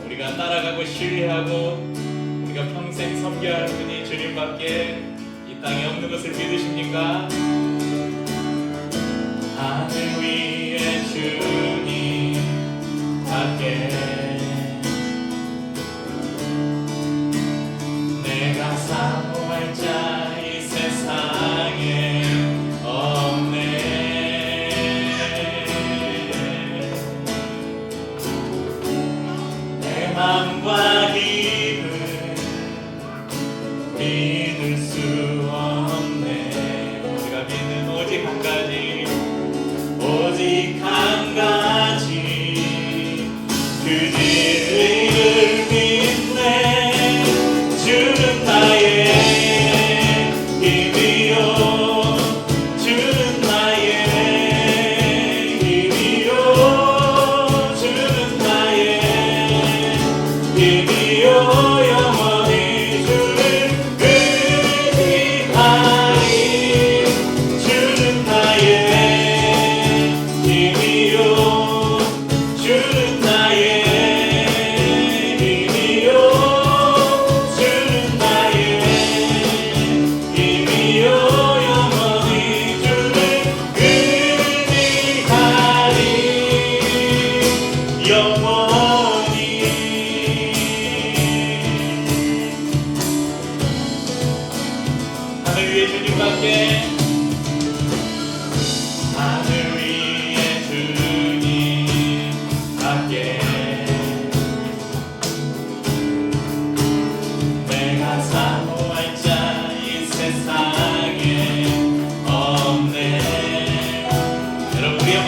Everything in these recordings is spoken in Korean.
우리가 따라가고 신뢰하고 우리가 평생 섬겨야 할 분이 주님밖에 이 땅에 없는 것을 믿으십니까? 하늘 위에 주님 밖에 내가 사모할 자 이 세상에 없네. 내 맘과 힘을 믿을 수 없네. 우리가 믿는 오직 한 가지, 오직 한 가지, 그 진리를 믿네. 주는 나의 힘이요, 주는 나의 힘이요, 주는 나의 힘이요. 영원히 주를 의지하리. 주는 나의 힘이요,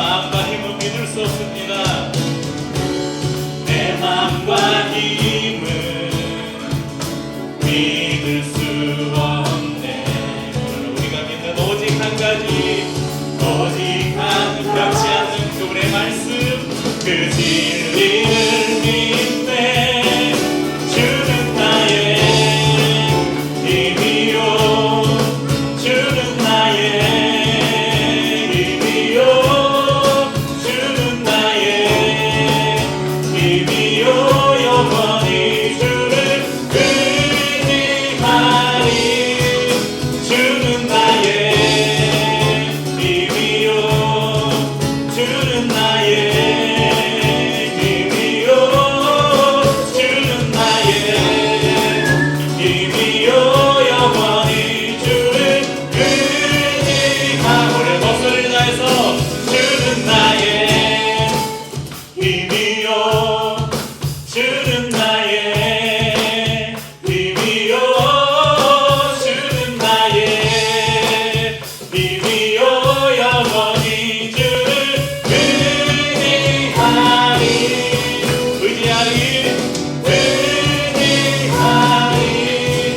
마음과 힘은 믿을 수 없습니다. 내 마음과 힘은 믿을 수 없네. 우리가 믿는 오직 한 가지, 오직 한 변치 않는 그분의 말씀, 그 진리를 믿네. 주는 나의 힘이요, 주는 나의 힘이요, 주는 나의 힘이요, 영원히 주를 의지하리. 주는 나의 힘이요, 주는 나의 힘이요, 주는 나의 힘이요, 영원히 주를 의지하고. 우리 목소리를 다해서 주는 나의 힘이요, 주는 나의 힘이요, 주는 나의 힘이요, 영원히 주를 의지하리. 의지하리, 의지하리,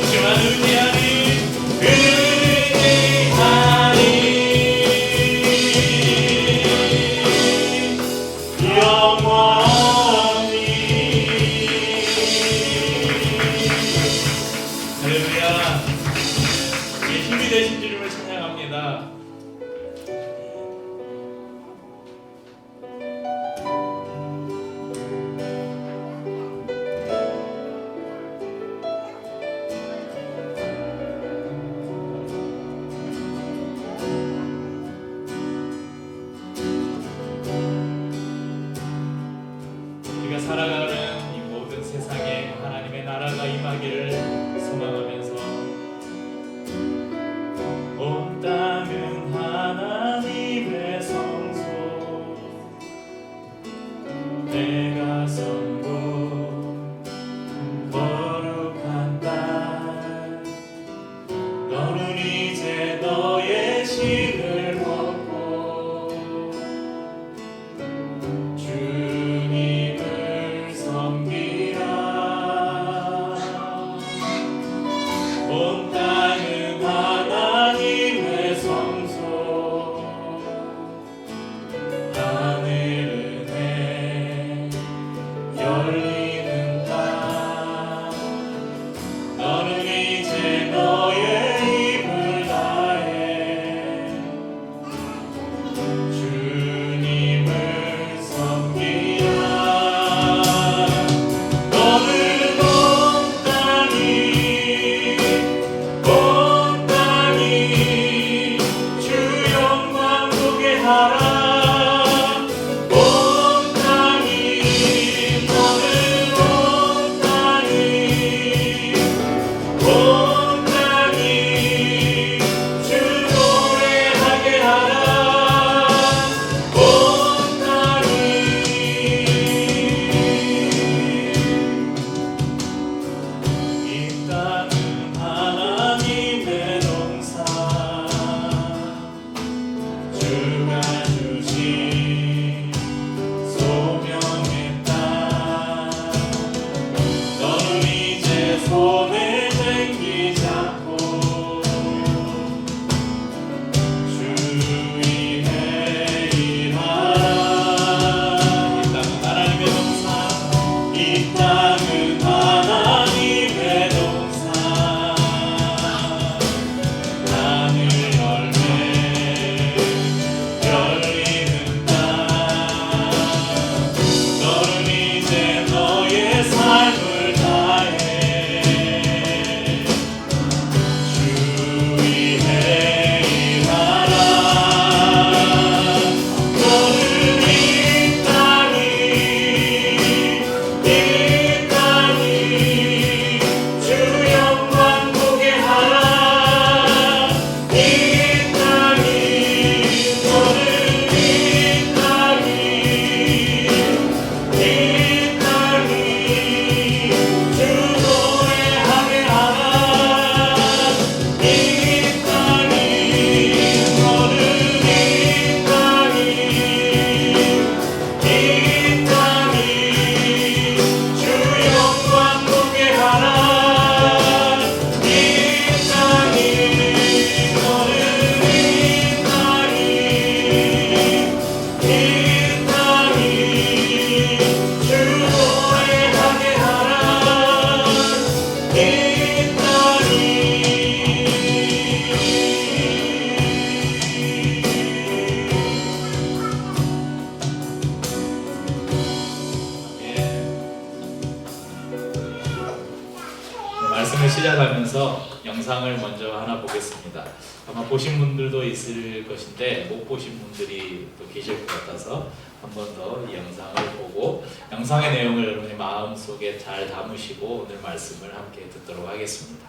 주만 의지하리, 의지하리, 영원히. 할렐루야. 우리 힘이 되신 주님을 찬양합니다. 우리가 살아가는 이 모든 세상에 하나님의 나라가 임하기를 소망하면서, 온 땅은 하나님의 성소, 내가 선고 거룩한 땅, 너는 이제 너의 실을 벗고 주님을 섬기라. 온 땅은 하나님의 성소, 하늘은 내 시작하면서 영상을 먼저 하나 보겠습니다. 아마 보신 분들도 있을 것인데 못 보신 분들이 또 계실 것 같아서 한 번 더 이 영상을 보고 영상의 내용을 여러분의 마음속에 잘 담으시고 오늘 말씀을 함께 듣도록 하겠습니다.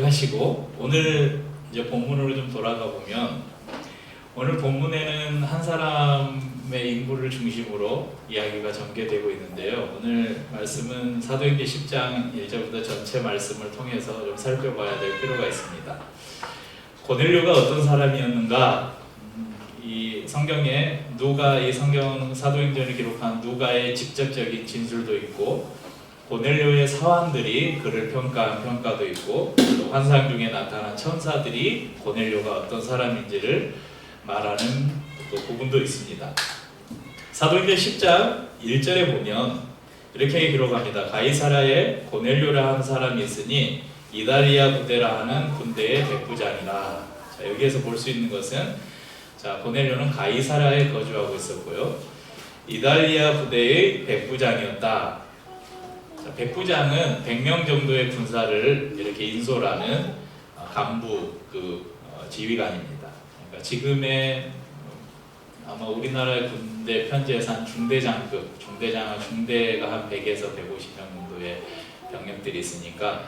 하시고 오늘 이제 본문으로 좀 돌아가 보면 오늘 본문에는 한 사람의 인물을 중심으로 이야기가 전개되고 있는데요. 오늘 말씀은 사도행전 10장 1절부터 전체 말씀을 통해서 좀 살펴봐야 될 필요가 있습니다. 고넬료가 어떤 사람이었는가? 이 성경에 누가 이 성경 사도행전을 기록한 누가의 직접적인 진술도 있고 고넬료의 사환들이 그를 평가한 평가도 있고 또 환상 중에 나타난 천사들이 고넬료가 어떤 사람인지를 말하는 또 부분도 있습니다. 사도행전 10장 1절에 보면 이렇게 기록합니다. 가이사랴에 고넬료라 하는 사람이 있으니 이달리아 부대라 하는 군대의 백부장이라. 자, 여기에서 볼 수 있는 것은 자, 고넬료는 가이사랴에 거주하고 있었고요. 이달리아 부대의 백부장이었다. 자, 백부장은 100명 정도의 군사를 이렇게 인솔하는 간부 지휘관입니다. 그러니까 지금의 아마 우리나라의 군대 편제에서 한 중대장급, 중대가 한 100에서 150명 정도의 병력들이 있으니까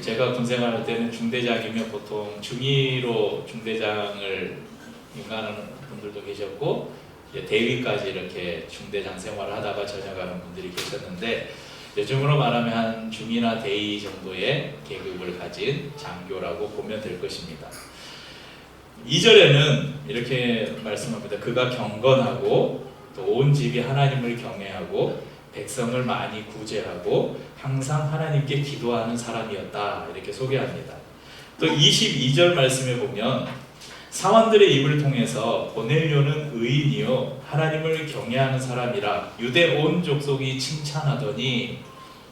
제가 군생활할 때는 중대장이면 보통 중위로 중대장을 임관하는 분들도 계셨고 대위까지 이렇게 중대장 생활을 하다가 전역하는 분들이 계셨는데 요즘으로 말하면 한 중위나 대위 정도의 계급을 가진 장교라고 보면 될 것입니다. 2절에는 이렇게 말씀합니다. 그가 경건하고 또 온 집이 하나님을 경외하고 백성을 많이 구제하고 항상 하나님께 기도하는 사람이었다. 이렇게 소개합니다. 또 22절 말씀에 보면 사원들의 입을 통해서 고넬료는 의인이요 하나님을 경외하는 사람이라 유대 온 족속이 칭찬하더니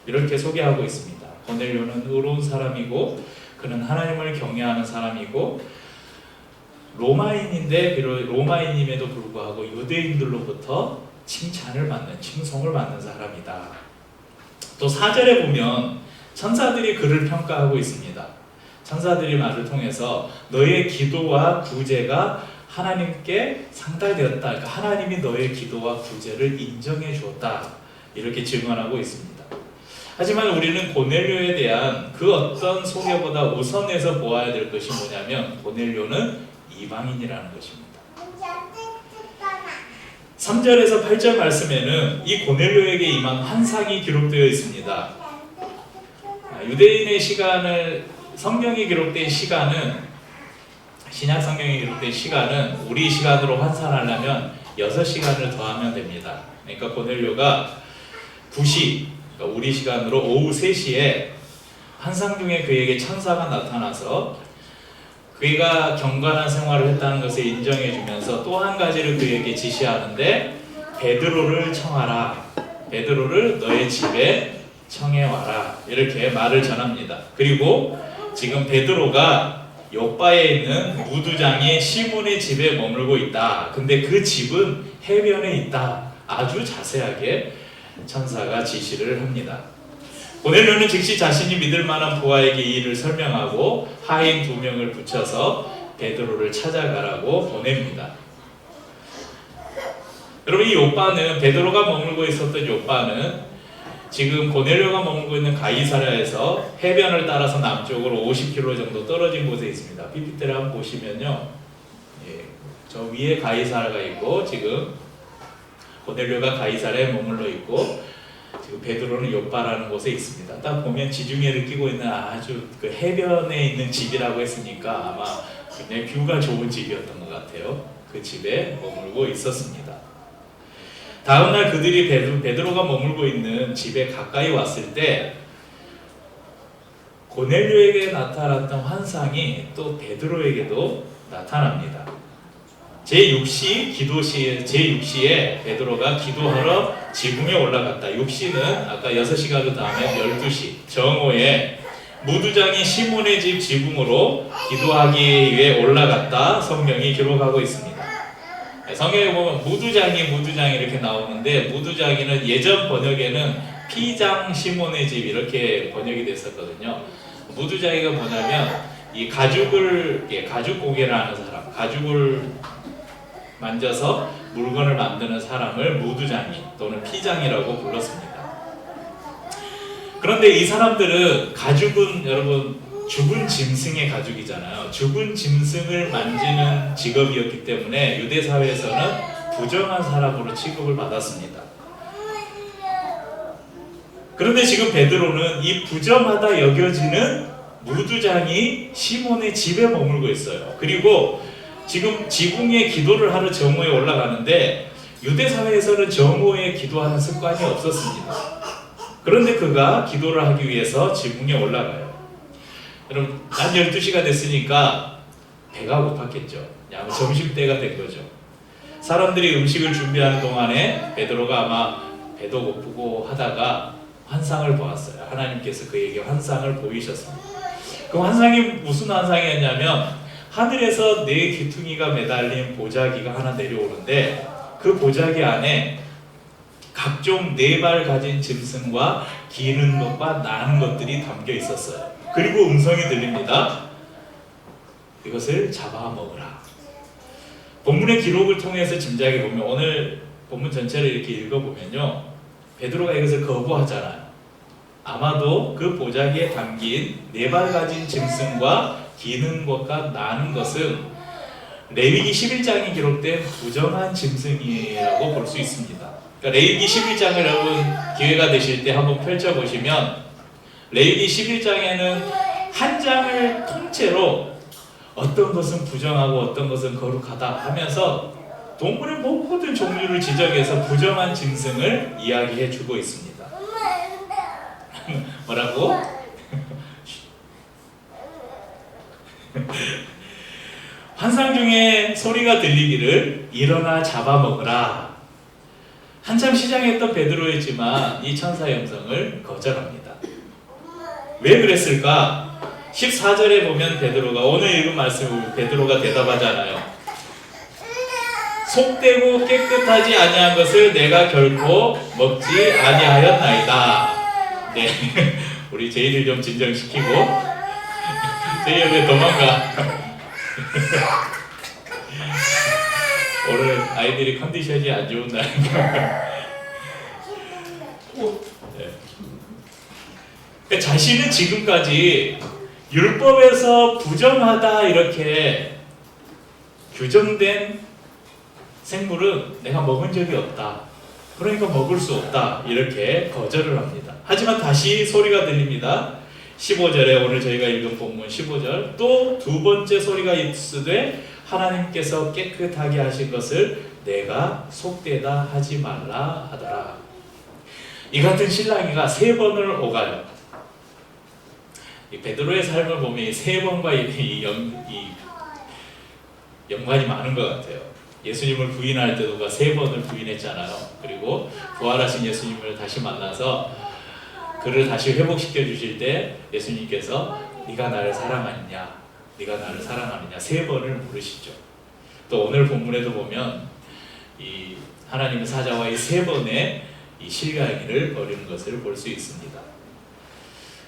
이렇게 소개하고 있습니다. 고넬료는 의로운 사람이고 그는 하나님을 경외하는 사람이고 로마인인데 비록 로마인임에도 불구하고 유대인들로부터 칭찬을 받는 칭송을 받는 사람이다. 또 4절에 보면 천사들이 그를 평가하고 있습니다. 천사들이 말을 통해서 너의 기도와 구제가 하나님께 상달되었다. 그러니까 하나님이 너의 기도와 구제를 인정해 주었다. 이렇게 증언하고 있습니다. 하지만 우리는 고넬료에 대한 그 어떤 소개보다 우선해서 보아야 될 것이 뭐냐면 고넬료는 이방인이라는 것입니다. 3절에서 8절 말씀에는 이 고넬료에게 임한 환상이 기록되어 있습니다. 유대인의 시간을 성경이 기록된 시간은 신약 성경이 기록된 시간은 우리 시간으로 환산하려면 6시간을 더하면 됩니다. 그러니까 고넬료가 9시 그러니까 우리 시간으로 오후 3시에 환상 중에 그에게 천사가 나타나서 그가 경건한 생활을 했다는 것을 인정해 주면서 또 한 가지를 그에게 지시하는데 베드로를 청하라. 베드로를 너의 집에 청해와라. 이렇게 말을 전합니다. 그리고 지금 베드로가 요바에 있는 무두장의 시몬의 집에 머물고 있다. 근데 그 집은 해변에 있다. 아주 자세하게 천사가 지시를 합니다. 고넬료는 즉시 자신이 믿을 만한 부하에게 이 일을 설명하고 하인 2명을 붙여서 베드로를 찾아가라고 보냅니다. 여러분 이 요바는 베드로가 머물고 있었던 요바는 지금 고넬료가 머물고 있는 가이사랴에서 해변을 따라서 남쪽으로 50km 정도 떨어진 곳에 있습니다. PPT를 한번 보시면요, 저 위에 가이사랴가 있고 지금 고넬료가 가이사랴에 머물러 있고 지금 베드로는 요바라는 곳에 있습니다. 딱 보면 지중해를 끼고 있는 아주 그 해변에 있는 집이라고 했으니까 아마 굉장히 뷰가 좋은 집이었던 것 같아요. 그 집에 머물고 있었습니다. 다음날 그들이 베드로가 머물고 있는 집에 가까이 왔을 때 고넬료에게 나타났던 환상이 또 베드로에게도 나타납니다. 제6시에 베드로가 기도하러 지붕에 올라갔다. 6시는 아까 6시간 다음에 12시 정오에 무두장이 시몬의 집 지붕으로 기도하기 위해 올라갔다. 성경이 기록하고 있습니다. 성경에 보면 무두장이 이렇게 나오는데 무두장이는 예전 번역에는 피장 시몬의 집 이렇게 번역이 됐었거든요. 무두장이가 뭐냐면 이 가죽 고개를 하는 사람, 가죽을 만져서 물건을 만드는 사람을 무두장이 또는 피장이라고 불렀습니다. 그런데 이 사람들은 가죽은 여러분 죽은 짐승의 가죽이잖아요. 죽은 짐승을 만지는 직업이었기 때문에 유대 사회에서는 부정한 사람으로 취급을 받았습니다. 그런데 지금 베드로는 이 부정하다 여겨지는 무두장이 시몬의 집에 머물고 있어요. 그리고 지금 지붕에 기도를 하러 정오에 올라가는데 유대 사회에서는 정오에 기도하는 습관이 없었습니다. 그런데 그가 기도를 하기 위해서 지붕에 올라가요. 여러분, 난 12시가 됐으니까 배가 고팠겠죠. 점심때가 된 거죠. 사람들이 음식을 준비하는 동안에 베드로가 아마 배도 고프고 하다가 환상을 보았어요. 하나님께서 그에게 환상을 보이셨습니다. 그 환상이 무슨 환상이었냐면 하늘에서 네 귀퉁이가 매달린 보자기가 하나 내려오는데 그 보자기 안에 각종 네 발 가진 짐승과 기는 것과 나는 것들이 담겨 있었어요. 그리고 음성이 들립니다. 이것을 잡아먹으라. 본문의 기록을 통해서 짐작해 보면 오늘 본문 전체를 이렇게 읽어보면요, 베드로가 이것을 거부하잖아요. 아마도 그 보자기에 담긴 네 발 가진 짐승과 기는 것과 나는 것은 레위기 11장에 기록된 부정한 짐승이라고 볼 수 있습니다. 그러니까 레위기 11장을 여러분 기회가 되실 때 한번 펼쳐보시면 레위기 11장에는 한 장을 통째로 어떤 것은 부정하고 어떤 것은 거룩하다 하면서 동물의 모든 종류를 지적해서 부정한 짐승을 이야기해 주고 있습니다. 뭐라고? 환상 중에 소리가 들리기를 일어나 잡아먹으라. 한참 시장했던 베드로였지만 이 천사의 음성을 거절합니다. 왜 그랬을까? 14절에 보면 베드로가 오늘 읽은 말씀을 베드로가 대답하잖아요. 속되고 깨끗하지 아니한 것을 내가 결코 먹지 아니하였나이다. 네, 우리 제이를 좀 진정시키고 제이야 왜 도망가? 오늘 아이들이 컨디션이 안 좋은 날인가? 네. 자신은 지금까지 율법에서 부정하다 이렇게 규정된 생물은 내가 먹은 적이 없다. 그러니까 먹을 수 없다. 이렇게 거절을 합니다. 하지만 다시 소리가 들립니다. 15절에 오늘 저희가 읽은 본문 15절 또 두 번째 소리가 있으되 하나님께서 깨끗하게 하신 것을 내가 속되다 하지 말라 하더라. 이 같은 신랑이가 세 번을 오가요. 이 베드로의 삶을 보면 세 번과 연관이 많은 것 같아요. 예수님을 부인할 때도 그가 세 번을 부인했잖아요. 그리고 부활하신 예수님을 다시 만나서 그를 다시 회복시켜 주실 때 예수님께서 네가 나를 사랑하느냐, 네가 나를 사랑하느냐 세 번을 물으시죠. 또 오늘 본문에도 보면 이 하나님의 사자와 이 세 번의 이 실강이를 벌이는 것을 볼 수 있습니다.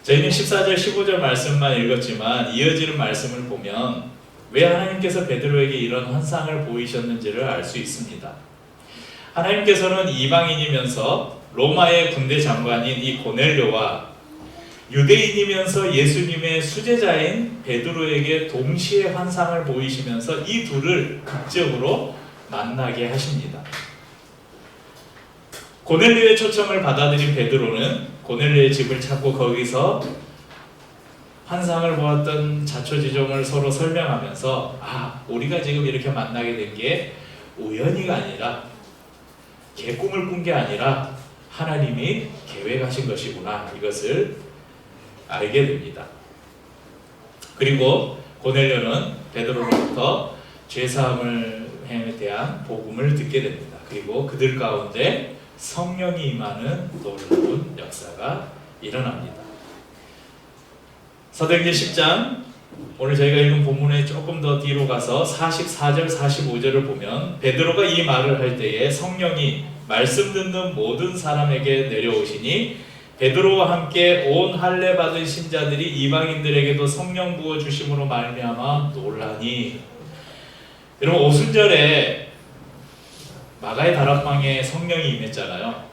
저희는 14절, 15절 말씀만 읽었지만 이어지는 말씀을 보면 왜 하나님께서 베드로에게 이런 환상을 보이셨는지를 알 수 있습니다. 하나님께서는 이방인이면서 로마의 군대 장관인 이 고넬료와 유대인이면서 예수님의 수제자인 베드로에게 동시에 환상을 보이시면서 이 둘을 극적으로 만나게 하십니다. 고넬료의 초청을 받아들인 베드로는 고넬료의 집을 찾고 거기서 환상을 보았던 자초지종을 서로 설명하면서 우리가 지금 이렇게 만나게 된 게 우연히가 아니라 개꿈을 꾼 게 아니라 하나님이 계획하신 것이구나 이것을 알게 됩니다. 그리고 고넬료는 베드로로부터 죄사함에 대한 복음을 듣게 됩니다. 그리고 그들 가운데 성령이 임하는 놀라운 역사가 일어납니다. 사도행전 10장 오늘 저희가 읽은 본문에 조금 더 뒤로 가서 44절 45절을 보면 베드로가 이 말을 할 때에 성령이 말씀 듣는 모든 사람에게 내려오시니 베드로와 함께 온 할례 받은 신자들이 이방인들에게도 성령 부어 주심으로 말미암아 놀라니. 여러분 오순절에 마가의 다락방에 성령이 임했잖아요.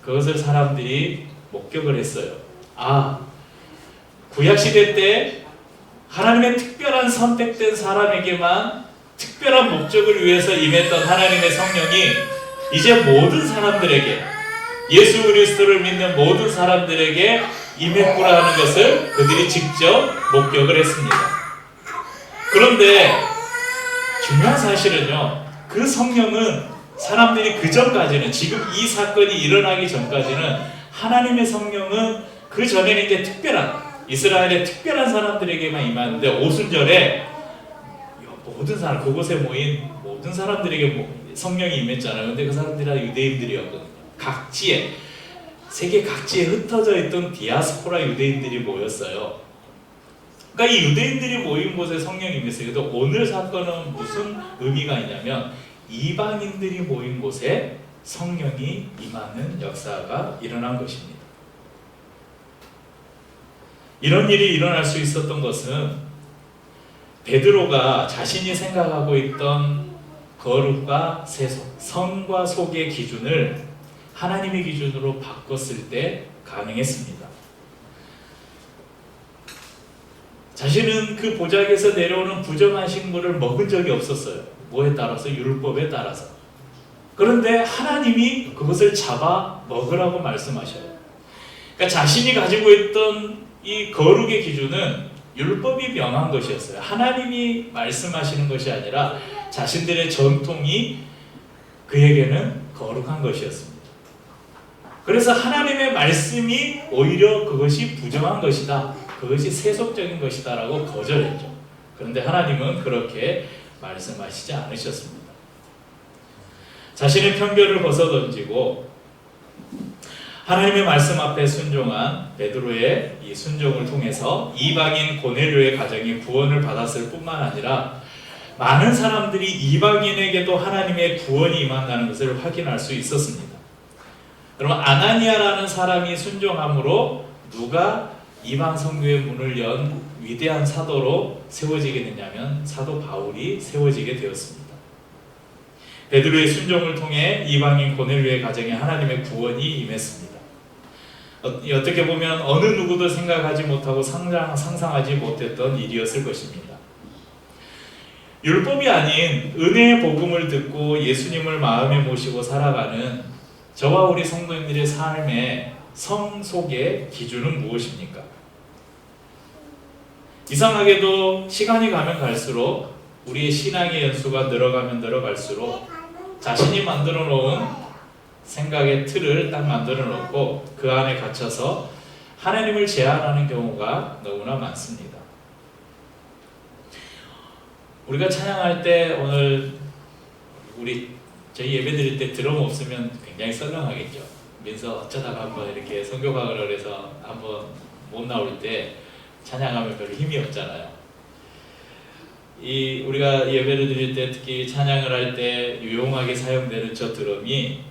그것을 사람들이 목격을 했어요. 구약시대 때 하나님의 특별한 선택된 사람에게만 특별한 목적을 위해서 임했던 하나님의 성령이 이제 모든 사람들에게, 예수 그리스도를 믿는 모든 사람들에게 임했구나 하는 것을 그들이 직접 목격을 했습니다. 그런데 중요한 사실은요, 그 성령은 사람들이 그 전까지는, 지금 이 사건이 일어나기 전까지는 하나님의 성령은 그 전에는 이제 특별한, 이스라엘의 특별한 사람들에게만 임하는데, 오순절에 모든 사람, 그곳에 모인 모든 사람들에게 성령이 임했잖아요. 근데 그 사람들이 다 유대인들이었거든요. 각지에, 세계 각지에 흩어져 있던 디아스포라 유대인들이 모였어요. 그러니까 이 유대인들이 모인 곳에 성령이 임했어요. 그래서 오늘 사건은 무슨 의미가 있냐면, 이방인들이 모인 곳에 성령이 임하는 역사가 일어난 것입니다. 이런 일이 일어날 수 있었던 것은 베드로가 자신이 생각하고 있던 거룩과 세속, 성과 속의 기준을 하나님의 기준으로 바꿨을 때 가능했습니다. 자신은 그 보자기에서 내려오는 부정한 식물을 먹은 적이 없었어요. 뭐에 따라서? 율법에 따라서. 그런데 하나님이 그것을 잡아 먹으라고 말씀하셔요. 그러니까 자신이 가지고 있던 이 거룩의 기준은 율법이 명한 것이었어요. 하나님이 말씀하시는 것이 아니라 자신들의 전통이 그에게는 거룩한 것이었습니다. 그래서 하나님의 말씀이 오히려 그것이 부정한 것이다, 그것이 세속적인 것이다 라고 거절했죠. 그런데 하나님은 그렇게 말씀하시지 않으셨습니다. 자신의 편견을 벗어던지고 하나님의 말씀 앞에 순종한 베드로의 이 순종을 통해서 이방인 고넬료의 가정이 구원을 받았을 뿐만 아니라 많은 사람들이 이방인에게도 하나님의 구원이 임한다는 것을 확인할 수 있었습니다. 그러면 아나니아라는 사람이 순종함으로 누가 이방 선교의 문을 연 위대한 사도로 세워지게 됐냐면 사도 바울이 세워지게 되었습니다. 베드로의 순종을 통해 이방인 고넬료의 가정에 하나님의 구원이 임했습니다. 어떻게 보면 어느 누구도 생각하지 못하고 상상하지 못했던 일이었을 것입니다. 율법이 아닌 은혜의 복음을 듣고 예수님을 마음에 모시고 살아가는 저와 우리 성도님들의 삶의 성 속의 기준은 무엇입니까? 이상하게도 시간이 가면 갈수록 우리의 신앙의 연수가 늘어가면 늘어갈수록 자신이 만들어 놓은 생각의 틀을 딱 만들어 놓고 그 안에 갇혀서 하나님을 제한하는 경우가 너무나 많습니다. 우리가 찬양할 때 오늘 저희 예배 드릴 때 드럼 없으면 굉장히 썰렁하겠죠. 그래서 어쩌다가 한번 이렇게 선교강을 해서 한번 못 나올 때 찬양하면 별로 힘이 없잖아요. 우리가 예배를 드릴 때 특히 찬양을 할 때 유용하게 사용되는 저 드럼이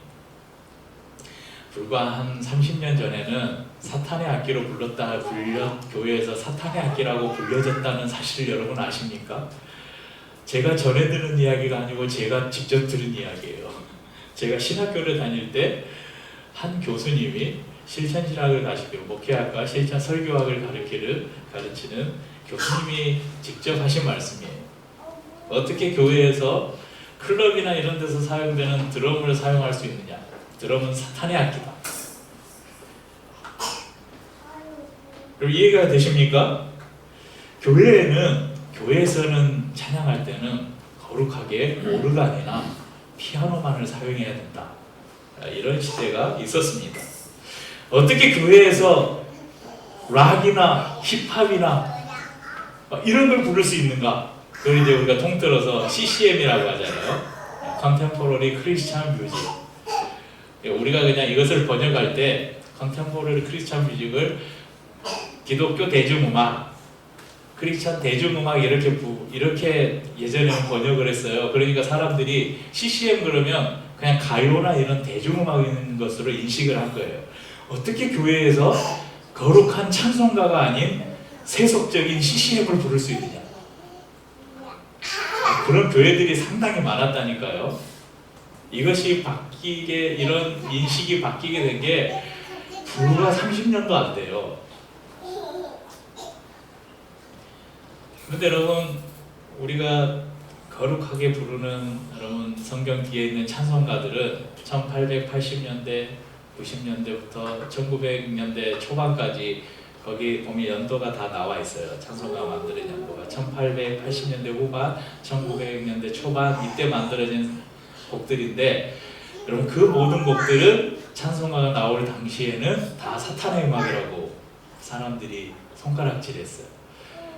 불과 한 30년 전에는 사탄의 악기로 교회에서 사탄의 악기라고 불려졌다는 사실을 여러분 아십니까? 제가 전해 듣는 이야기가 아니고 제가 직접 들은 이야기예요. 제가 신학교를 다닐 때 한 교수님이 실천신학을 가르치고 목회학과 실천 설교학을 가르치는 교수님이 직접 하신 말씀이에요. 어떻게 교회에서 클럽이나 이런 데서 사용되는 드럼을 사용할 수 있느냐? 드럼은 사탄의 악기다. 그럼 이해가 되십니까? 교회에서는 찬양할 때는 거룩하게 오르간이나 피아노만을 사용해야 된다. 이런 시대가 있었습니다. 어떻게 교회에서 락이나 힙합이나 이런 걸 부를 수 있는가? 그걸 이제 우리가 통틀어서 CCM이라고 하잖아요. Contemporary Christian Music. 우리가 그냥 이것을 번역할 때 Contemporary Christian Music을 기독교 대중음악, 크리스찬 대중음악 이렇게 예전에는 번역을 했어요. 그러니까 사람들이 CCM 그러면 그냥 가요나 이런 대중음악인 것으로 인식을 한 거예요. 어떻게 교회에서 거룩한 찬송가가 아닌 세속적인 CCM을 부를 수 있느냐? 그런 교회들이 상당히 많았다니까요. 이것이 이런 인식이 바뀌게 된 게 불과 30년도 안 돼요. 그런데 여러분, 우리가 거룩하게 부르는 여러분 성경 뒤에 있는 찬송가들은 1880년대, 90년대부터 1900년대 초반까지 거기 보면 연도가 다 나와 있어요. 찬송가 만들어진 연도가 1880년대 후반, 1900년대 초반 이때 만들어진 곡들인데, 여러분 그 모든 곡들은 찬송가가 나올 당시에는 다 사탄의 음악이라고 사람들이 손가락질했어요.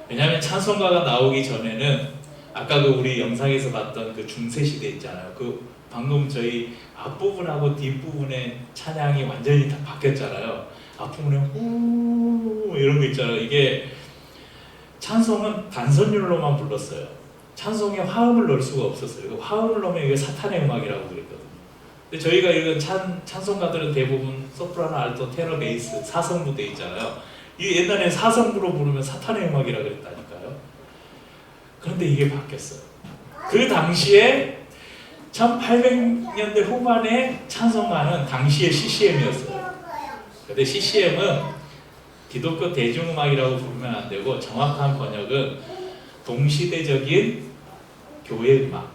왜냐하면 찬송가가 나오기 전에는 아까 그 우리 영상에서 봤던 그 중세 시대 있잖아요. 그 방금 저희 앞부분하고 뒷부분의 찬양이 완전히 다 바뀌었잖아요. 앞부분에 후 이런 거 있잖아요. 이게 찬송은 단선율로만 불렀어요. 찬송에 화음을 넣을 수가 없었어요. 화음을 넣으면 이게 사탄의 음악이라고 그랬거든요. 근데 저희가 읽은 찬송가들은 대부분 소프라노, 알토, 테너, 베이스, 사성부 돼 있잖아요. 이 옛날에 사성부로 부르면 사탄의 음악이라고 그랬다니까요. 그런데 이게 바뀌었어요. 그 당시에 1800년대 후반에 찬송가는 당시의 CCM이었어요. 근데 CCM은 기독교 대중음악이라고 부르면 안 되고, 정확한 번역은 동시대적인 교회 음악,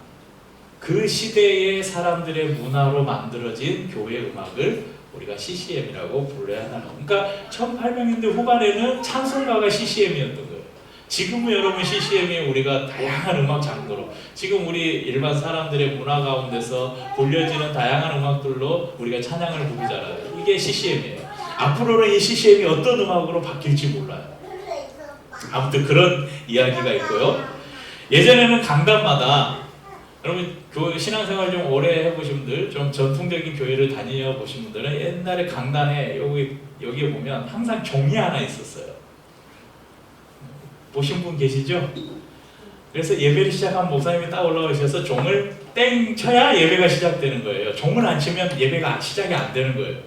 그 시대의 사람들의 문화로 만들어진 교회 음악을 우리가 CCM이라고 불러야 한다는 거예요. 그러니까 1800년대 후반에는 찬송가가 CCM이었던 거예요. 지금은 여러분 CCM이 우리가 다양한 음악 장르로, 지금 우리 일반 사람들의 문화 가운데서 불려지는 다양한 음악들로 우리가 찬양을 부르잖아요. 이게 CCM이에요. 앞으로는 이 CCM이 어떤 음악으로 바뀔지 몰라요. 아무튼 그런 이야기가 있고요. 예전에는 강단마다, 여러분 신앙생활 좀 오래 해보신 분들, 좀 전통적인 교회를 다녀 보신 분들은 옛날에 강단에 여기에 보면 항상 종이 하나 있었어요. 보신 분 계시죠? 그래서 예배를 시작한 목사님이 딱 올라오셔서 종을 땡 쳐야 예배가 시작되는 거예요. 종을 안 치면 예배가 시작이 안 되는 거예요.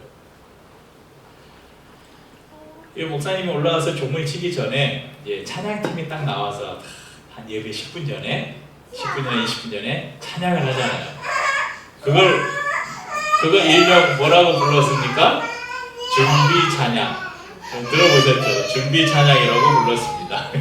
이 목사님이 올라와서 종을 치기 전에 찬양팀이 딱 나와서 한 예배 10분 전에 20분 전에 찬양을 하잖아요. 그걸 일명 뭐라고 불렀습니까? 준비 찬양. 들어보셨죠? 준비 찬양이라고 불렀습니다.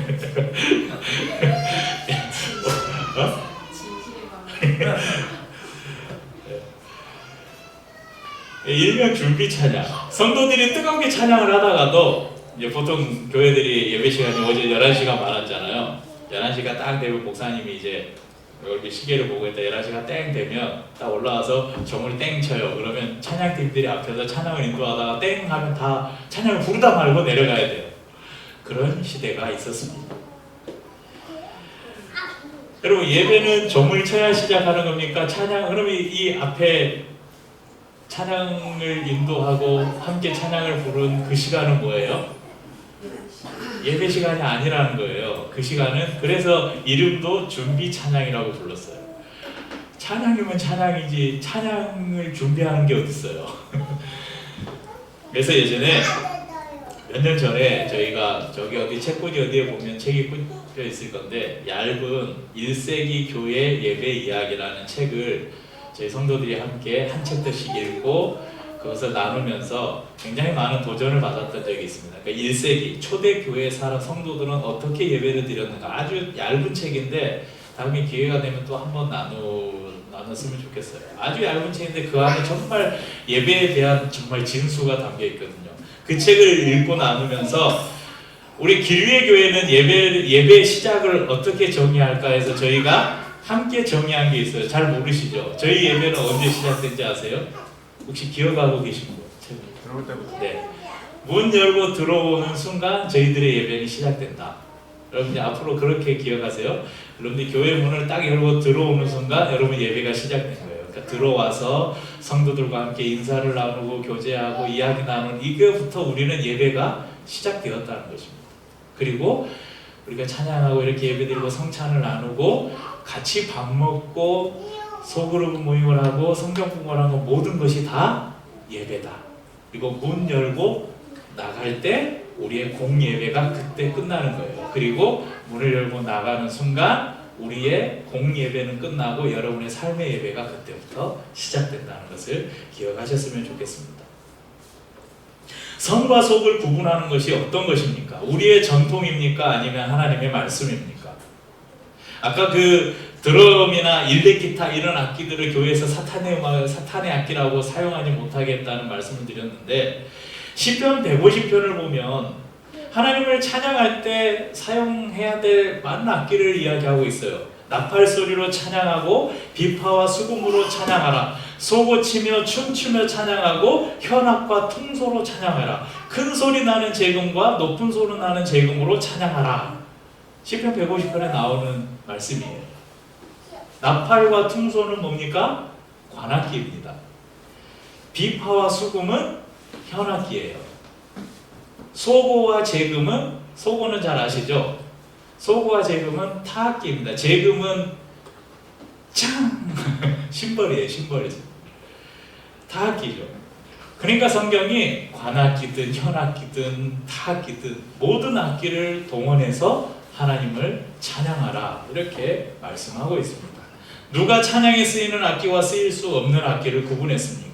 일명 준비 찬양. 성도들이 뜨겁게 찬양을 하다가도, 이제 보통 교회들이 예배 시간이 어제 11시가 많았잖아요. 11시가 딱 되면 목사님이 이제 이렇게 시계를 보고 있다 11시가 땡 되면 딱 올라와서 종을 땡 쳐요. 그러면 찬양팀들이 앞에서 찬양을 인도하다가 땡 하면 다 찬양을 부르다 말고 내려가야 돼요. 그런 시대가 있었습니다. 여러분, 예배는 종을 쳐야 시작하는 겁니까? 찬양, 그러면 이 앞에 찬양을 인도하고 함께 찬양을 부른 그 시간은 뭐예요? 예배 시간이 아니라는 거예요. 그 시간은, 그래서 이름도 준비 찬양이라고 불렀어요. 찬양이면 찬양이지 찬양을 준비하는 게 어딨어요. 그래서 예전에 몇 년 전에 저희가 저기 어디 책꽂이 어디에 보면 책이 꽂혀 있을 건데, 얇은 1세기 교회 예배 이야기라는 책을 저희 성도들이 함께 한 챕터씩 읽고 그것을 나누면서 굉장히 많은 도전을 받았던 적이 있습니다. 그러니까 1세기 초대 교회 사람 성도들은 어떻게 예배를 드렸는가, 아주 얇은 책인데 다음에 기회가 되면 또 한번 나눴으면 좋겠어요. 아주 얇은 책인데 그 안에 정말 예배에 대한 정말 진수가 담겨 있거든요. 그 책을 읽고 나누면서 우리 길위의 교회는 예배 시작을 어떻게 정의할까 해서 저희가 함께 정의한 게 있어요. 잘 모르시죠? 저희 예배는 언제 시작된지 아세요? 혹시 기억하고 계신 분? 들어올 때부터. 네. 문 열고 들어오는 순간 저희들의 예배는 시작된다. 여러분들 앞으로 그렇게 기억하세요. 여러분들 교회 문을 딱 열고 들어오는 순간 여러분 예배가 시작된 거예요. 그러니까 들어와서 성도들과 함께 인사를 나누고 교제하고 이야기 나누는 이거부터 우리는 예배가 시작되었다는 것입니다. 그리고 우리가 찬양하고 이렇게 예배드리고 성찬을 나누고 같이 밥 먹고 소그룹 모임을 하고 성경 공부를 하는 모든 것이 다 예배다. 그리고 문 열고 나갈 때 우리의 공예배가 그때 끝나는 거예요. 그리고 문을 열고 나가는 순간 우리의 공예배는 끝나고 여러분의 삶의 예배가 그때부터 시작된다는 것을 기억하셨으면 좋겠습니다. 성과 속을 구분하는 것이 어떤 것입니까? 우리의 전통입니까? 아니면 하나님의 말씀입니까? 아까 그 드럼이나 일렉기타 이런 악기들을 교회에서 사탄의 음악, 사탄의 악기라고 사용하지 못하겠다는 말씀을 드렸는데 시편 150편을 보면 하나님을 찬양할 때 사용해야 될 많은 악기를 이야기하고 있어요. 나팔 소리로 찬양하고 비파와 수금으로 찬양하라. 소고치며 춤추며 찬양하고 현악과 통소로 찬양하라. 큰 소리 나는 제금과 높은 소리 나는 제금으로 찬양하라. 시편 150편에 나오는 말씀이에요. 나팔과 퉁소는 뭡니까? 관악기입니다. 비파와 수금은 현악기예요. 소고와 제금은, 소고는 잘 아시죠? 소고와 제금은 타악기입니다. 제금은 짱! 심벌이에요. 심벌이죠. 타악기죠. 그러니까 성경이 관악기든 현악기든 타악기든 모든 악기를 동원해서 하나님을 찬양하라 이렇게 말씀하고 있습니다. 누가 찬양에 쓰이는 악기와 쓰일 수 없는 악기를 구분했습니까?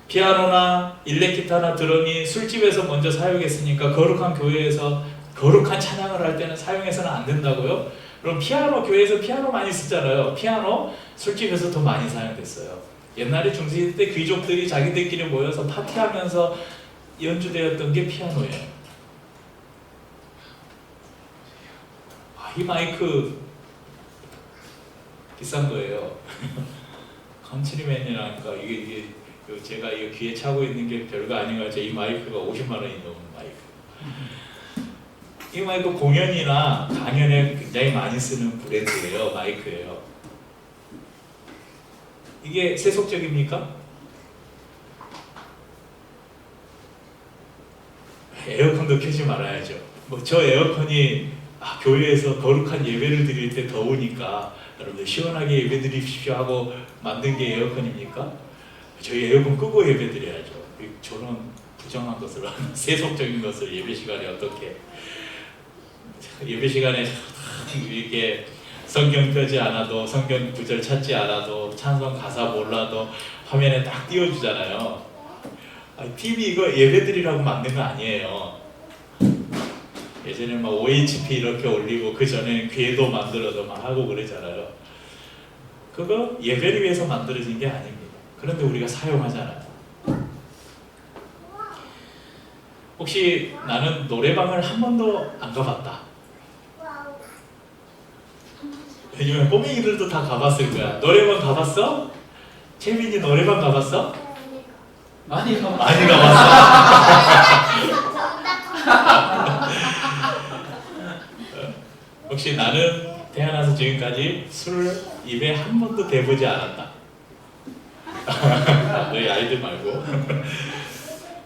피아노나 일렉기타나 드럼이 술집에서 먼저 사용했으니까 거룩한 교회에서 거룩한 찬양을 할 때는 사용해서는 안 된다고요? 그럼 피아노, 교회에서 피아노 많이 쓰잖아요. 피아노 술집에서 더 많이 사용됐어요. 옛날에 중세시대 때 귀족들이 자기들끼리 모여서 파티하면서 연주되었던 게 피아노예요. 이 마이크 비싼 거예요. 컨트리맨이라니까 이게 제가 이 귀에 차고 있는 게 별거 아닌 것 같아요. 이 마이크가 50만 원이 넘는 마이크. 이 마이크 공연이나 강연에 굉장히 많이 쓰는 브랜드예요. 마이크예요. 이게 세속적입니까? 에어컨도 켜지 말아야죠. 뭐 저 에어컨이 교회에서 거룩한 예배를 드릴 때 더우니까 여러분들 시원하게 예배 드립시오 하고 만든 게 에어컨입니까? 저희 에어컨 끄고 예배 드려야죠. 저런 부정한 것을 세속적인 것을 예배 시간에 어떻게 예배 시간에 이렇게 성경 펴지 않아도 성경 구절 찾지 않아도 찬송 가사 몰라도 화면에 딱 띄워주잖아요. TV 이거 예배 드리라고 만든 거 아니에요. 예전에 막 OHP 이렇게 올리고 그 전에는 궤도 만들어서 막 하고 그러잖아요. 그거 예배를 위해서 만들어진 게 아닙니다. 그런데 우리가 사용하잖아요. 혹시 나는 노래방을 한 번도 안 가봤다. 요즘에 꼬맹이들도 다 가봤을 거야. 노래방 가봤어? 채민이 노래방 가봤어? 많이 가봤어. 많이 가봤어. 혹시 나는 태어나서 지금까지 술을 입에 한 번도 대보지 않았다. 너희 아이들 말고.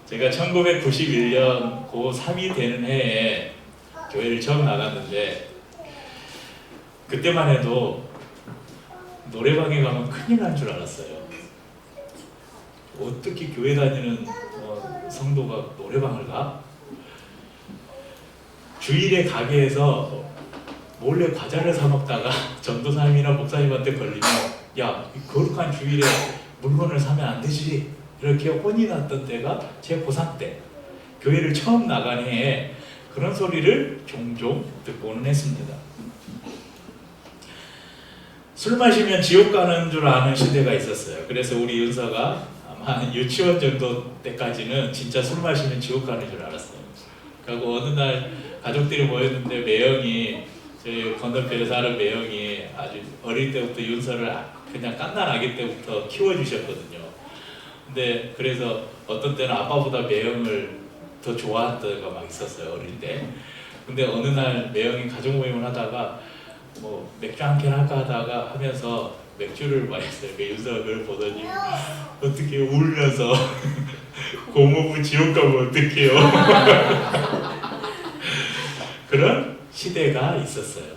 제가 1991년 고3이 되는 해에 교회를 처음 나갔는데 그때만 해도 노래방에 가면 큰일 날 줄 알았어요. 어떻게 교회 다니는 성도가 노래방을 가? 주일에 가게에서 몰래 과자를 사 먹다가 전도사님이나 목사님한테 걸리면 야, 거룩한 주일에 물건을 사면 안 되지 이렇게 혼이 났던 때가 제 고3 때 교회를 처음 나간 해에 그런 소리를 종종 듣고는 했습니다. 술 마시면 지옥 가는 줄 아는 시대가 있었어요. 그래서 우리 윤서가 아마 한 유치원 정도 때까지는 진짜 술 마시면 지옥 가는 줄 알았어요. 그리고 어느 날 가족들이 모였는데 매형이 저희 건너편에 사는 매형이 아주 어릴 때부터 윤서를 그냥 깐난 아기 때부터 키워주셨거든요. 근데 그래서 어떤 때는 아빠보다 매형을 더 좋아할 때가 막 있었어요, 어릴 때. 근데 어느 날 매형이 가족 모임을 하다가 뭐 맥주 한 캔 할까 하다가 하면서 맥주를 마셨어요. 그 윤서가 그걸 보더니 어떻게 울면서 고모부 지옥 가면 어떡해요. 그런 시대가 있었어요.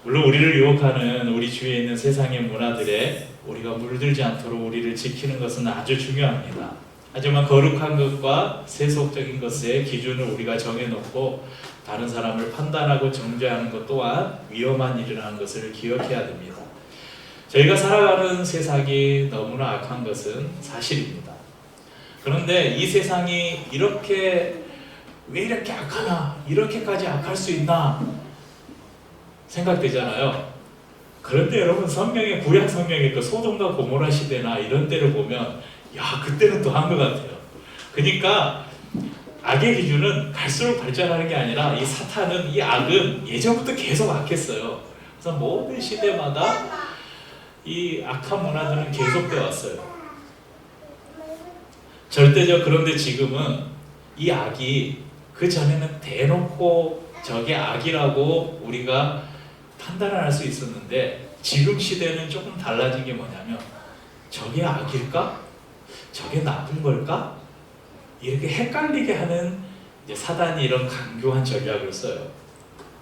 물론 우리를 유혹하는 우리 주위에 있는 세상의 문화들에 우리가 물들지 않도록 우리를 지키는 것은 아주 중요합니다. 하지만 거룩한 것과 세속적인 것의 기준을 우리가 정해놓고 다른 사람을 판단하고 정죄하는 것 또한 위험한 일이라는 것을 기억해야 됩니다. 저희가 살아가는 세상이 너무나 악한 것은 사실입니다. 그런데 이 세상이 이렇게 왜 이렇게 악하나? 이렇게까지 악할 수 있나? 생각되잖아요. 그런데 여러분 성경의 구약 성경의 그 소돔과 고모라 시대나 이런 때를 보면 야 그때는 또 한 것 같아요. 그러니까 악의 기준은 갈수록 발전하는 게 아니라 이 사탄은 이 악은 예전부터 계속 악했어요. 그래서 모든 시대마다 이 악한 문화들은 계속되어 왔어요. 그런데 지금은 이 악이 그 전에는 대놓고 저게 악이라고 우리가 판단을 할 수 있었는데 지금 시대는 조금 달라진 게 뭐냐면 저게 악일까? 저게 나쁜 걸까? 이렇게 헷갈리게 하는 이제 사단이 이런 강교한 전략을 써요.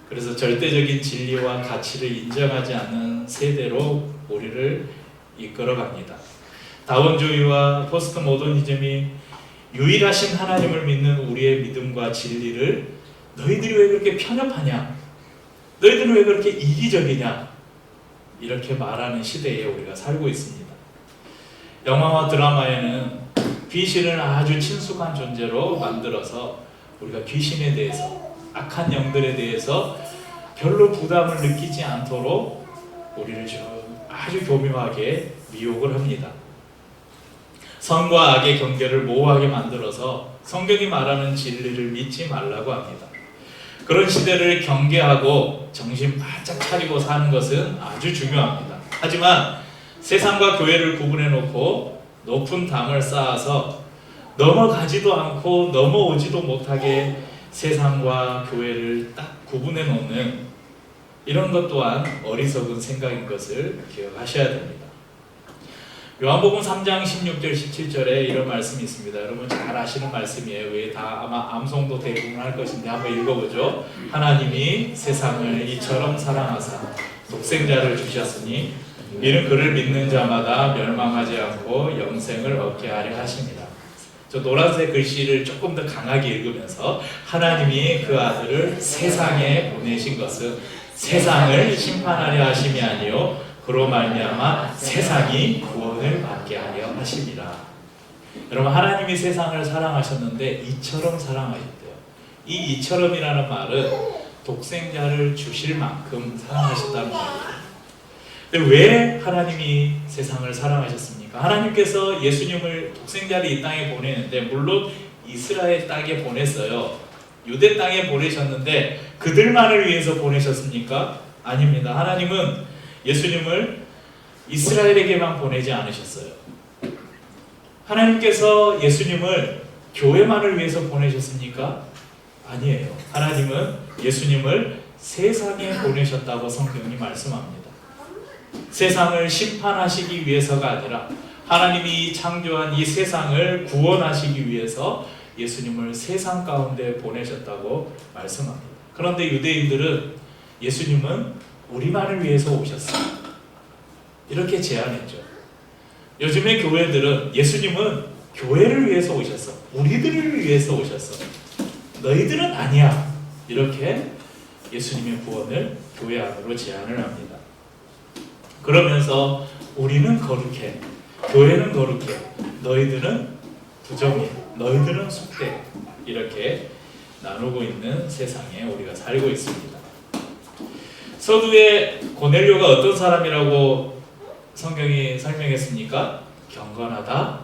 그래서 절대적인 진리와 가치를 인정하지 않는 세대로 우리를 이끌어갑니다. 다원주의와 포스트 모더니즘이 유일하신 하나님을 믿는 우리의 믿음과 진리를 너희들이 왜 그렇게 편협하냐? 너희들은 왜 그렇게 이기적이냐? 이렇게 말하는 시대에 우리가 살고 있습니다. 영화와 드라마에는 귀신을 아주 친숙한 존재로 만들어서 우리가 귀신에 대해서 악한 영들에 대해서 별로 부담을 느끼지 않도록 우리를 아주 교묘하게 미혹을 합니다. 선과 악의 경계를 모호하게 만들어서 성경이 말하는 진리를 믿지 말라고 합니다. 그런 시대를 경계하고 정신 바짝 차리고 사는 것은 아주 중요합니다. 하지만 세상과 교회를 구분해 놓고 높은 담을 쌓아서 넘어가지도 않고 넘어오지도 못하게 세상과 교회를 딱 구분해 놓는 이런 것 또한 어리석은 생각인 것을 기억하셔야 됩니다. 요한복음 3장 16절 17절에 이런 말씀이 있습니다. 여러분 잘 아시는 말씀이에요. 왜 다 아마 암송도 대부분 할 것인데 한번 읽어보죠. 하나님이 세상을 이처럼 사랑하사 독생자를 주셨으니 이는 그를 믿는 자마다 멸망하지 않고 영생을 얻게 하려 하십니다. 저 노란색 글씨를 조금 더 강하게 읽으면서 하나님이 그 아들을 세상에 보내신 것은 세상을 심판하려 하심이 아니요 그로 말미암아 세상이 구원을 받게 하려 하심이라. 여러분 하나님이 세상을 사랑하셨는데 이처럼 사랑하셨대요. 이 이처럼이라는 말은 독생자를 주실 만큼 사랑하셨다는 말이에요. 근데 왜 하나님이 세상을 사랑하셨습니까? 하나님께서 예수님을 독생자를 이 땅에 보내는데 물론 이스라엘 땅에 보냈어요. 유대 땅에 보내셨는데 그들만을 위해서 보내셨습니까? 아닙니다. 하나님은 예수님을 이스라엘에게만 보내지 않으셨어요. 하나님께서 예수님을 교회만을 위해서 보내셨습니까? 아니에요. 하나님은 예수님을 세상에 보내셨다고 성경이 말씀합니다. 세상을 심판하시기 위해서가 아니라 하나님이 창조한 이 세상을 구원하시기 위해서 예수님을 세상 가운데 보내셨다고 말씀합니다. 그런데 유대인들은 예수님은 우리만을 위해서 오셨어요. 이렇게 제안했죠. 요즘의 교회들은 예수님은 교회를 위해서 오셨어. 우리들을 위해서 오셨어. 너희들은 아니야. 이렇게 예수님의 구원을 교회 안으로 제안을 합니다. 그러면서 우리는 거룩해. 교회는 거룩해. 너희들은 부정해. 너희들은 속돼. 이렇게 나누고 있는 세상에 우리가 살고 있습니다. 서두에 고넬료가 어떤 사람이라고 성경이 설명했습니까? 경건하다.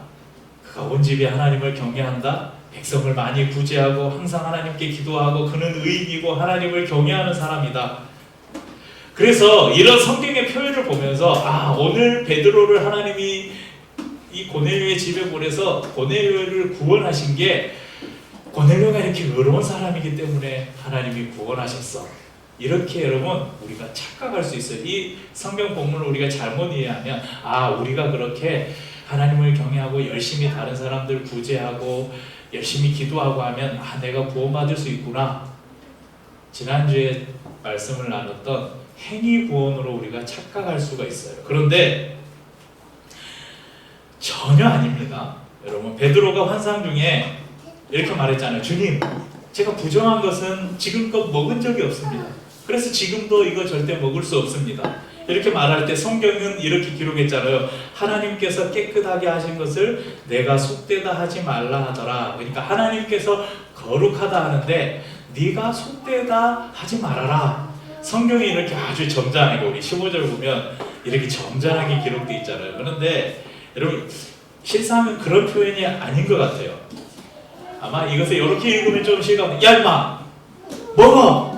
그가 온 집에 하나님을 경외한다. 백성을 많이 구제하고 항상 하나님께 기도하고 그는 의인이고 하나님을 경외하는 사람이다. 그래서 이런 성경의 표현을 보면서 오늘 베드로를 하나님이 이 고넬료의 집에 보내서 고넬료를 구원하신 게 고넬료가 이렇게 의로운 사람이기 때문에 하나님이 구원하셨어. 이렇게 여러분 우리가 착각할 수 있어요. 이 성경 본문을 우리가 잘못 이해하면 우리가 그렇게 하나님을 경외하고 열심히 다른 사람들 구제하고 열심히 기도하고 하면 내가 구원받을 수 있구나. 지난주에 말씀을 나눴던 행위 구원으로 우리가 착각할 수가 있어요. 그런데 전혀 아닙니다. 여러분 베드로가 환상 중에 이렇게 말했잖아요. 주님, 제가 부정한 것은 지금껏 먹은 적이 없습니다. 그래서 지금도 이거 절대 먹을 수 없습니다. 이렇게 말할 때 성경은 이렇게 기록했잖아요. 하나님께서 깨끗하게 하신 것을 내가 속되다 하지 말라 하더라. 그러니까 하나님께서 거룩하다 하는데 네가 속되다 하지 말아라. 성경이 이렇게 아주 점잖하게, 우리 15절 보면 이렇게 점잖하게 기록되어 있잖아요. 그런데 여러분 실상은 그런 표현이 아닌 것 같아요. 아마 이것을 이렇게 읽으면 좀 실감. 야 임마 먹어.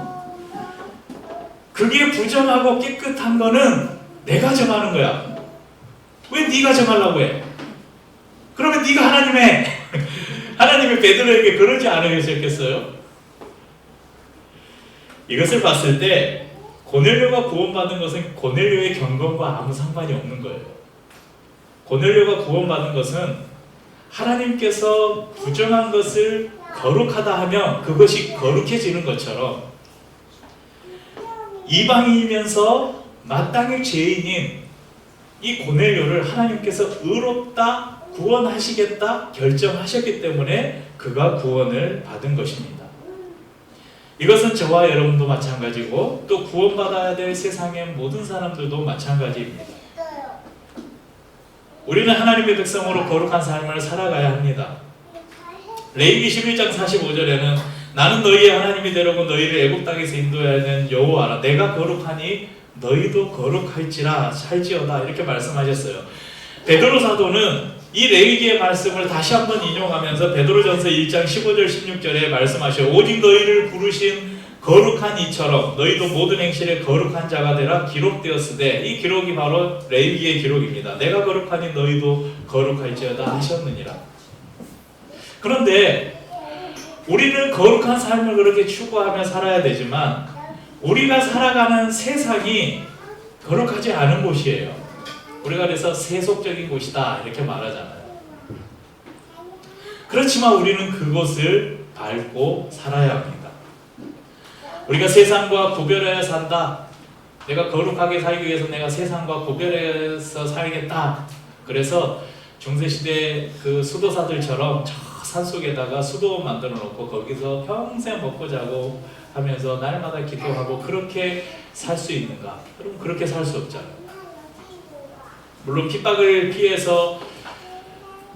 그게 부정하고 깨끗한 거는 내가 정하는 거야. 왜 네가 정하려고 해? 그러면 네가 하나님의 하나님이 베드로에게 그러지 않으셨겠어요? 이것을 봤을 때 고넬료가 구원받은 것은 고넬료의 경건과 아무 상관이 없는 거예요. 고넬료가 구원받은 것은 하나님께서 부정한 것을 거룩하다 하면 그것이 거룩해지는 것처럼 이방인이면서 마땅히 죄인인 이 고넬료를 하나님께서 의롭다 구원하시겠다 결정하셨기 때문에 그가 구원을 받은 것입니다. 이것은 저와 여러분도 마찬가지고 또 구원받아야 될 세상의 모든 사람들도 마찬가지입니다. 우리는 하나님의 백성으로 거룩한 삶을 살아가야 합니다. 레위기 11장 45절에는 나는 너희의 하나님이 되려고 너희를 애굽 땅에서 인도하는 여호와라. 내가 거룩하니 너희도 거룩할지라 살지어다. 이렇게 말씀하셨어요. 베드로 사도는 이 레위기의 말씀을 다시 한번 인용하면서 베드로전서 1장 15절 16절에 말씀하셔. 오직 너희를 부르신 거룩한 이처럼 너희도 모든 행실에 거룩한 자가 되라 기록되었으되, 이 기록이 바로 레위기의 기록입니다. 내가 거룩하니 너희도 거룩할지어다 하셨느니라. 그런데 우리는 거룩한 삶을 그렇게 추구하며 살아야 되지만 우리가 살아가는 세상이 거룩하지 않은 곳이에요. 우리가 그래서 세속적인 곳이다 이렇게 말하잖아요. 그렇지만 우리는 그곳을 밟고 살아야 합니다. 우리가 세상과 구별해야 산다. 내가 거룩하게 살기 위해서 내가 세상과 구별해서 살겠다. 그래서 중세시대 그 수도사들처럼 저 산속에다가 수도원 만들어 놓고 거기서 평생 먹고 자고 하면서 날마다 기도하고 그렇게 살 수 있는가? 그럼 그렇게 살 수 없잖아요. 물론 핍박을 피해서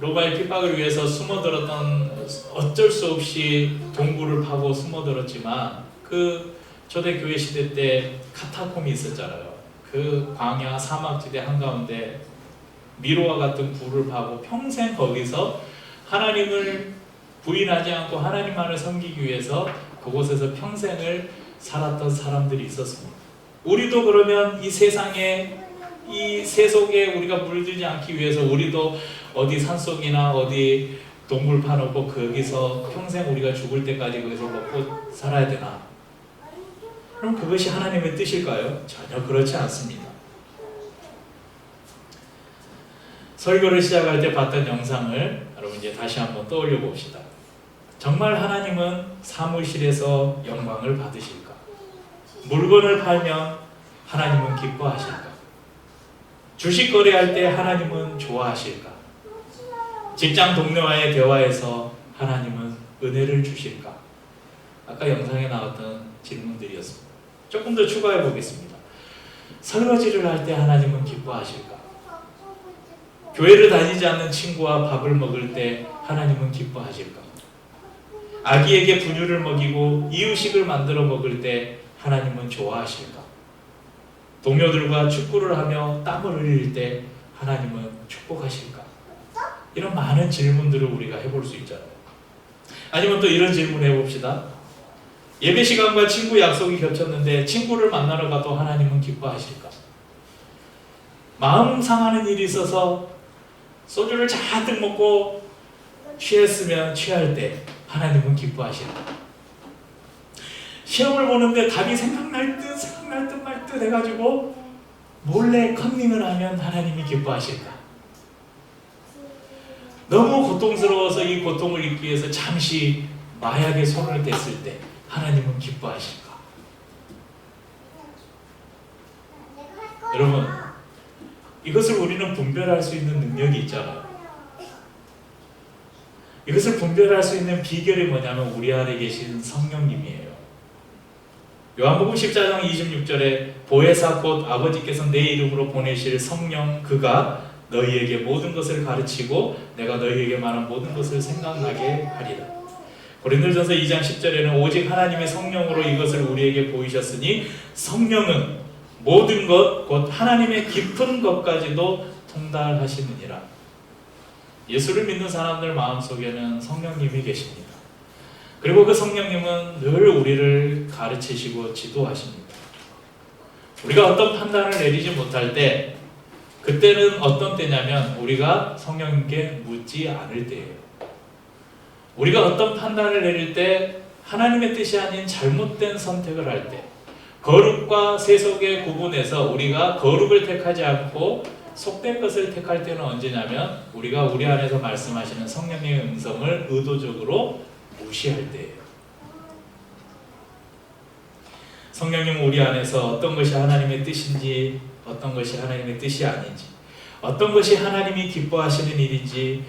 로마의 핍박을 위해서 숨어들었던, 어쩔 수 없이 동굴을 파고 숨어들었지만 그 초대교회 시대 때 카타콤이 있었잖아요. 그 광야 사막지대 한가운데 미로와 같은 굴을 파고 평생 거기서 하나님을 부인하지 않고 하나님만을 섬기기 위해서 그곳에서 평생을 살았던 사람들이 있었습니다. 우리도 그러면 이 세상에, 이 세속에 우리가 물들지 않기 위해서 우리도 어디 산속이나 어디 동굴 파놓고 거기서 평생 우리가 죽을 때까지 거기서 먹고 살아야 되나? 그럼 그것이 하나님의 뜻일까요? 전혀 그렇지 않습니다. 설교를 시작할 때 봤던 영상을 여러분 이제 다시 한번 떠올려 봅시다. 정말 하나님은 사무실에서 영광을 받으실까? 물건을 팔면 하나님은 기뻐하실까? 주식 거래할 때 하나님은 좋아하실까? 직장 동료와의 대화에서 하나님은 은혜를 주실까? 아까 영상에 나왔던 질문들이었습니다. 조금 더 추가해 보겠습니다. 설거지를 할 때 하나님은 기뻐하실까? 교회를 다니지 않는 친구와 밥을 먹을 때 하나님은 기뻐하실까? 아기에게 분유를 먹이고 이유식을 만들어 먹을 때 하나님은 좋아하실까? 동료들과 축구를 하며 땀을 흘릴 때 하나님은 축복하실까? 이런 많은 질문들을 우리가 해볼 수 있잖아요. 아니면 또 이런 질문 해봅시다. 예배 시간과 친구 약속이 겹쳤는데 친구를 만나러 가도 하나님은 기뻐하실까? 마음 상하는 일이 있어서 소주를 잔뜩 먹고 취했으면 취할 때 하나님은 기뻐하실까? 시험을 보는데 답이 생각날 듯 말 듯 해가지고 몰래 컨닝을 하면 하나님이 기뻐하실까? 너무 고통스러워서 이 고통을 잊기 위해서 잠시 마약에 손을 댔을 때 하나님은 기뻐하실까? 여러분, 이것을 우리는 분별할 수 있는 능력이 있잖아요. 이것을 분별할 수 있는 비결이 뭐냐면 우리 안에 계신 성령님이에요. 요한복음 14장 26절에 보혜사 곧 아버지께서 내 이름으로 보내실 성령 그가 너희에게 모든 것을 가르치고 내가 너희에게 말한 모든 것을 생각나게 하리라. 고린도전서 2장 10절에는 오직 하나님의 성령으로 이것을 우리에게 보이셨으니 성령은 모든 것 곧 하나님의 깊은 것까지도 통달하시느니라. 예수를 믿는 사람들 마음속에는 성령님이 계십니다. 그리고 그 성령님은 늘 우리를 가르치시고 지도하십니다. 우리가 어떤 판단을 내리지 못할 때 그때는 어떤 때냐면 우리가 성령님께 묻지 않을 때예요. 우리가 어떤 판단을 내릴 때 하나님의 뜻이 아닌 잘못된 선택을 할 때, 거룩과 세속의 구분에서 우리가 거룩을 택하지 않고 속된 것을 택할 때는 언제냐면 우리가 우리 안에서 말씀하시는 성령님의 음성을 의도적으로 무시할 때예요. 성령님은 우리 안에서 어떤 것이 하나님의 뜻인지, 어떤 것이 하나님의 뜻이 아닌지, 어떤 것이 하나님이 기뻐하시는 일인지,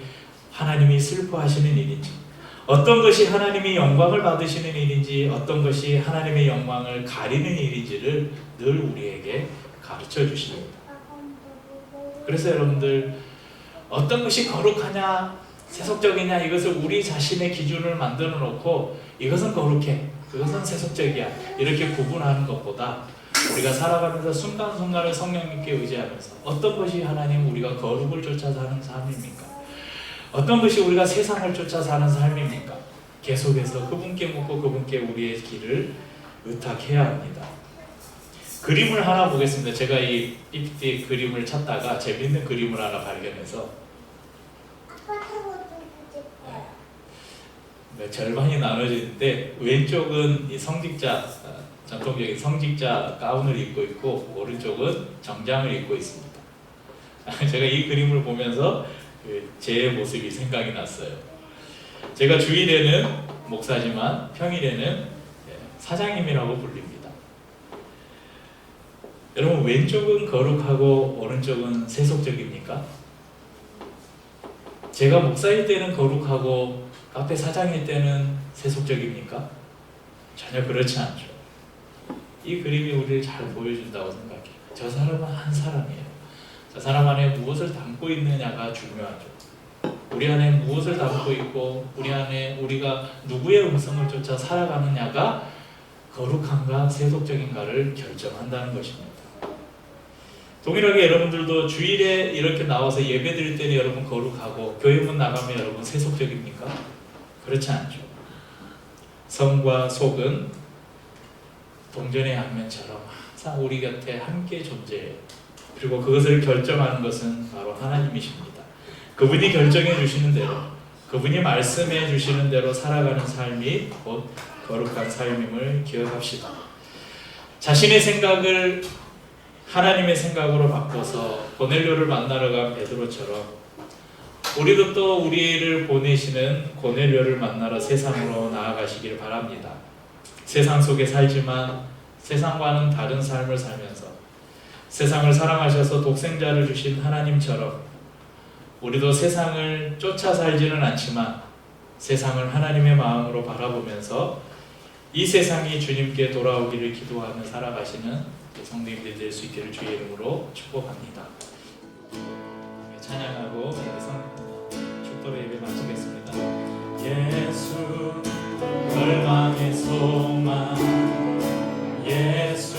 하나님이 슬퍼하시는 일인지, 어떤 것이 하나님이 영광을 받으시는 일인지, 어떤 것이 하나님의 영광을 가리는 일인지를 늘 우리에게 가르쳐 주십니다. 그래서 여러분들 어떤 것이 거룩하냐 세속적이냐 이것을 우리 자신의 기준을 만들어 놓고 이것은 거룩해 그것은 세속적이야 이렇게 구분하는 것보다 우리가 살아가면서 순간순간을 성령님께 의지하면서 어떤 것이 하나님 우리가 거룩을 쫓아 사는 삶입니까? 어떤 것이 우리가 세상을 쫓아 사는 삶입니까? 계속해서 그분께 묻고 그분께 우리의 길을 의탁해야 합니다. 그림을 하나 보겠습니다. 제가 이 PPT 그림을 찾다가 재밌는 그림을 하나 발견해서 절반이 나눠지는데 왼쪽은 이 성직자 전통적인 성직자 가운을 입고 있고 오른쪽은 정장을 입고 있습니다. 제가 이 그림을 보면서 제 모습이 생각이 났어요. 제가 주일에는 목사지만 평일에는 사장님이라고 불립니다. 여러분 왼쪽은 거룩하고 오른쪽은 세속적입니까? 제가 목사일 때는 거룩하고 카페 사장일 때는 세속적입니까? 전혀 그렇지 않죠. 이 그림이 우리를 잘 보여준다고 생각해요. 저 사람은 한 사람이에요. 저 사람 안에 무엇을 담고 있느냐가 중요하죠. 우리 안에 무엇을 담고 있고 우리 안에 우리가 누구의 음성을 쫓아 살아가느냐가 거룩한가 세속적인가를 결정한다는 것입니다. 동일하게 여러분들도 주일에 이렇게 나와서 예배 드릴 때는 여러분 거룩하고 교회문 나가면 여러분 세속적입니까? 그렇지 않죠. 성과 속은 동전의 양면처럼 항상 우리 곁에 함께 존재해요. 그리고 그것을 결정하는 것은 바로 하나님이십니다. 그분이 결정해 주시는 대로 그분이 말씀해 주시는 대로 살아가는 삶이 곧 거룩한 삶임을 기억합시다. 자신의 생각을 하나님의 생각으로 바꿔서 고넬료를 만나러 간 베드로처럼 우리도 또 우리를 보내시는 고넬료를 만나러 세상으로 나아가시길 바랍니다. 세상 속에 살지만 세상과는 다른 삶을 살면서 세상을 사랑하셔서 독생자를 주신 하나님처럼 우리도 세상을 쫓아 살지는 않지만 세상을 하나님의 마음으로 바라보면서 이 세상이 주님께 돌아오기를 기도하며 살아가시는 성도님들 될 수 있기를 주의 이름으로 축복합니다. 찬양하고 축도 예배 마치겠습니다. 예수 열망의 소망 예수